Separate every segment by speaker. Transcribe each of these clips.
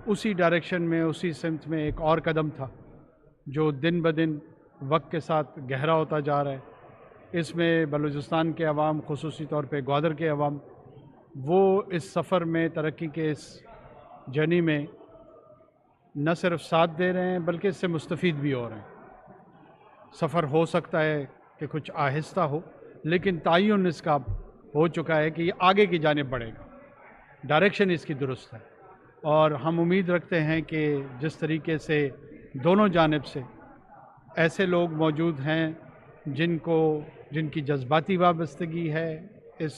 Speaker 1: اسی ڈائریکشن میں اسی سمت میں ایک اور قدم تھا جو دن بدن وقت کے ساتھ گہرا ہوتا جا رہا ہے۔ اس میں بلوچستان کے عوام، خصوصی طور پہ گوادر کے عوام، وہ اس سفر میں، ترقی کے اس جرنی میں نہ صرف ساتھ دے رہے ہیں بلکہ اس سے مستفید بھی ہو رہے ہیں۔ سفر ہو سکتا ہے کہ کچھ آہستہ ہو، لیکن تعین اس کا ہو چکا ہے کہ یہ آگے کی جانب بڑھے گا، ڈائریکشن اس کی درست ہے، اور ہم امید رکھتے ہیں کہ جس طریقے سے دونوں جانب سے ایسے لوگ موجود ہیں جن کی جذباتی وابستگی ہے اس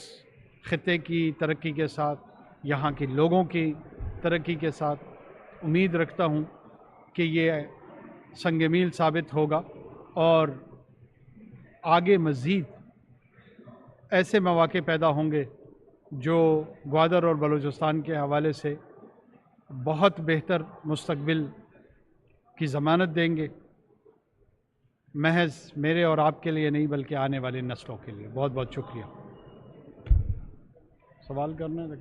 Speaker 1: خطے کی ترقی کے ساتھ، یہاں کے لوگوں کی ترقی کے ساتھ، امید رکھتا ہوں کہ یہ سنگ میل ثابت ہوگا اور آگے مزید ایسے مواقع پیدا ہوں گے جو گوادر اور بلوچستان کے حوالے سے بہت بہتر مستقبل کی ضمانت دیں گے، محض میرے اور آپ کے لیے نہیں بلکہ آنے والی نسلوں کے لیے۔ بہت بہت شکریہ۔ سوال کرنا ہے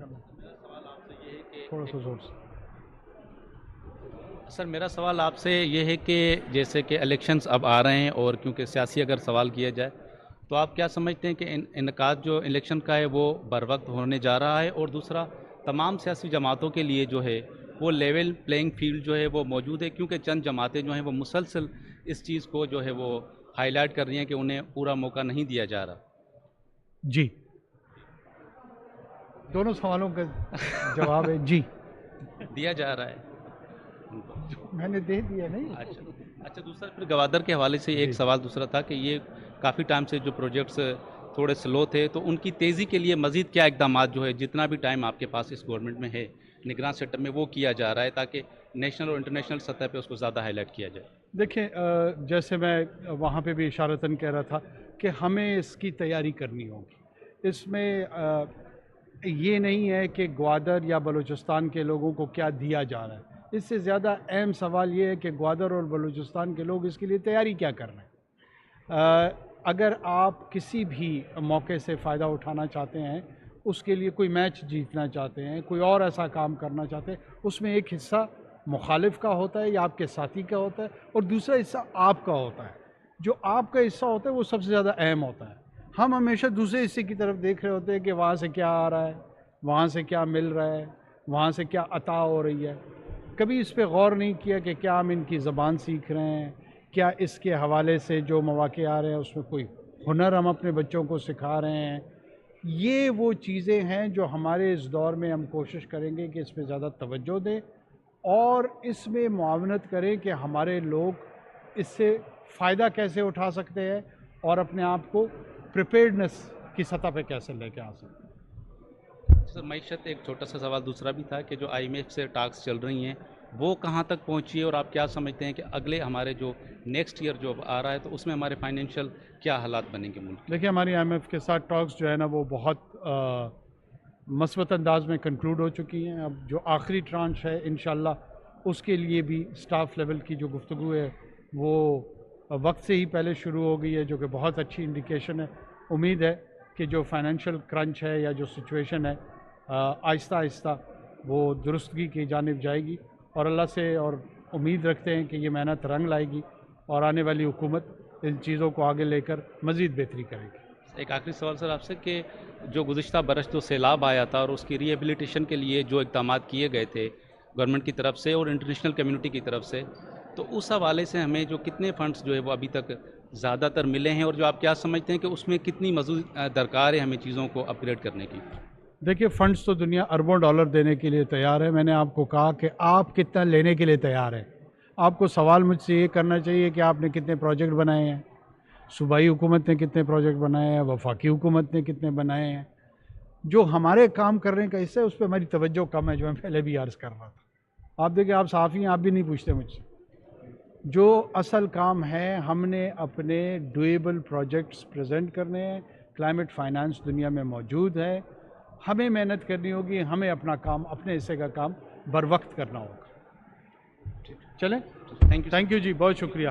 Speaker 1: تھوڑا سا زور سے۔
Speaker 2: سر میرا سوال آپ سے یہ ہے کہ جیسے کہ الیکشنز اب آ رہے ہیں، اور کیونکہ سیاسی اگر سوال کیا جائے تو آپ کیا سمجھتے ہیں کہ انعقاد جو الیکشن کا ہے وہ بر وقت ہونے جا رہا ہے، اور دوسرا تمام سیاسی جماعتوں کے لیے جو ہے وہ لیول پلینگ فیلڈ جو ہے وہ موجود ہے، کیونکہ چند جماعتیں جو ہیں وہ مسلسل اس چیز کو جو ہے وہ ہائی لائٹ کر رہی ہیں کہ انہیں پورا موقع نہیں دیا جا رہا؟
Speaker 1: جی، دونوں سوالوں کا جواب ہے جی،
Speaker 2: دیا جا رہا ہے۔
Speaker 1: میں نے دے دیا نہیں۔
Speaker 2: اچھا دوسرا پھر گوادر کے حوالے سے ایک سوال دوسرا تھا کہ یہ کافی ٹائم سے جو پروجیکٹس تھوڑے سلو تھے، تو ان کی تیزی کے لیے مزید کیا اقدامات جو ہے جتنا بھی ٹائم آپ کے پاس اس گورنمنٹ میں ہے نگران سیکٹر میں وہ کیا جا رہا ہے تاکہ نیشنل اور انٹرنیشنل سطح پہ اس کو زیادہ ہائی لائٹ کیا جائے؟
Speaker 1: دیکھیں، جیسے میں وہاں پہ بھی اشارتاً کہہ رہا تھا کہ ہمیں اس کی تیاری کرنی ہوگی۔ اس میں یہ نہیں ہے کہ گوادر یا بلوچستان کے لوگوں کو کیا دیا جا رہا ہے، اس سے زیادہ اہم سوال یہ ہے کہ گوادر اور بلوچستان کے لوگ اس کے لیے تیاری کیا کر رہے ہیں۔ اگر آپ کسی بھی موقع سے فائدہ اٹھانا چاہتے ہیں، اس کے لیے کوئی میچ جیتنا چاہتے ہیں، کوئی اور ایسا کام کرنا چاہتے ہیں، اس میں ایک حصہ مخالف کا ہوتا ہے یا آپ کے ساتھی کا ہوتا ہے، اور دوسرا حصہ آپ کا ہوتا ہے۔ جو آپ کا حصہ ہوتا ہے وہ سب سے زیادہ اہم ہوتا ہے۔ ہم ہمیشہ دوسرے حصے کی طرف دیکھ رہے ہوتے ہیں کہ وہاں سے کیا آ رہا ہے، وہاں سے کیا مل رہا ہے، وہاں سے کیا عطا ہو رہی ہے۔ کبھی اس پہ غور نہیں کیا کہ کیا ہم ان کی زبان سیکھ رہے ہیں، کیا اس کے حوالے سے جو مواقع آ رہے ہیں اس میں کوئی ہنر ہم اپنے بچوں کو سکھا رہے ہیں۔ یہ وہ چیزیں ہیں جو ہمارے اس دور میں ہم کوشش کریں گے کہ اس پہ زیادہ توجہ دیں اور اس میں معاونت کریں کہ ہمارے لوگ اس سے فائدہ کیسے اٹھا سکتے ہیں اور اپنے آپ کو پریپیئرڈنس کی سطح پہ کیسے لے کے آ سکتے ہیں۔
Speaker 2: سر معیشت ایک چھوٹا سا سوال دوسرا بھی تھا کہ جو آئی ایم ایف سے ٹاکس چل رہی ہیں وہ کہاں تک پہنچی ہے، اور آپ کیا سمجھتے ہیں کہ اگلے ہمارے جو نیکسٹ ایئر جو آ رہا ہے تو اس میں ہمارے فائنینشیل کیا حالات بنیں گے ملک؟
Speaker 1: دیکھیے، ہماری آئی ایم ایف کے ساتھ ٹاکس جو ہے نا وہ بہت مثبت انداز میں کنکلوڈ ہو چکی ہیں۔ اب جو آخری ٹرانچ ہے انشاءاللہ اس کے لیے بھی سٹاف لیول کی جو گفتگو ہے وہ وقت سے ہی پہلے شروع ہو گئی ہے، جو کہ بہت اچھی انڈیکیشن ہے۔ امید ہے کہ جو فائنینشیل کرنچ ہے یا جو سچویشن ہے آہستہ آہستہ وہ درستگی کی جانب جائے گی، اور اللہ سے اور امید رکھتے ہیں کہ یہ محنت رنگ لائے گی اور آنے والی حکومت ان چیزوں کو آگے لے کر مزید بہتری کرے گی۔
Speaker 2: ایک آخری سوال سر آپ سے کہ جو گزشتہ برس جو سیلاب آیا تھا اور اس کی ری ایبلیٹیشن کے لیے جو اقدامات کیے گئے تھے گورنمنٹ کی طرف سے اور انٹرنیشنل کمیونٹی کی طرف سے، تو اس حوالے سے ہمیں جو کتنے فنڈز جو ہے وہ ابھی تک زیادہ تر ملے ہیں، اور جو آپ کیا سمجھتے ہیں کہ اس میں کتنی مزید درکار ہے ہمیں چیزوں کو اپ گریڈ کرنے کی؟
Speaker 1: دیکھیے، فنڈز تو دنیا اربوں ڈالر دینے کے لیے تیار ہے۔ میں نے آپ کو کہا کہ آپ کتنا لینے کے لیے تیار ہیں۔ آپ کو سوال مجھ سے یہ کرنا چاہیے کہ آپ نے کتنے پروجیکٹ بنائے ہیں، صوبائی حکومت نے کتنے پروجیکٹ بنائے ہیں، وفاقی حکومت نے کتنے بنائے ہیں۔ جو ہمارے کام کرنے کا حصہ ہے اس پہ ہماری توجہ کم ہے، جو میں پہلے بھی عرض کر رہا تھا۔ آپ دیکھیں، آپ صحافی ہیں، آپ بھی نہیں پوچھتے مجھ سے۔ جو اصل کام ہے، ہم نے اپنے ڈویبل پروجیکٹس پریزنٹ کرنے ہیں۔ کلائمیٹ فائنانس دنیا میں موجود ہے، ہمیں محنت کرنی ہوگی، ہمیں اپنا کام، اپنے حصے کا کام بر وقت کرنا ہوگا۔ چلیں، تھینک یو جی، بہت شکریہ۔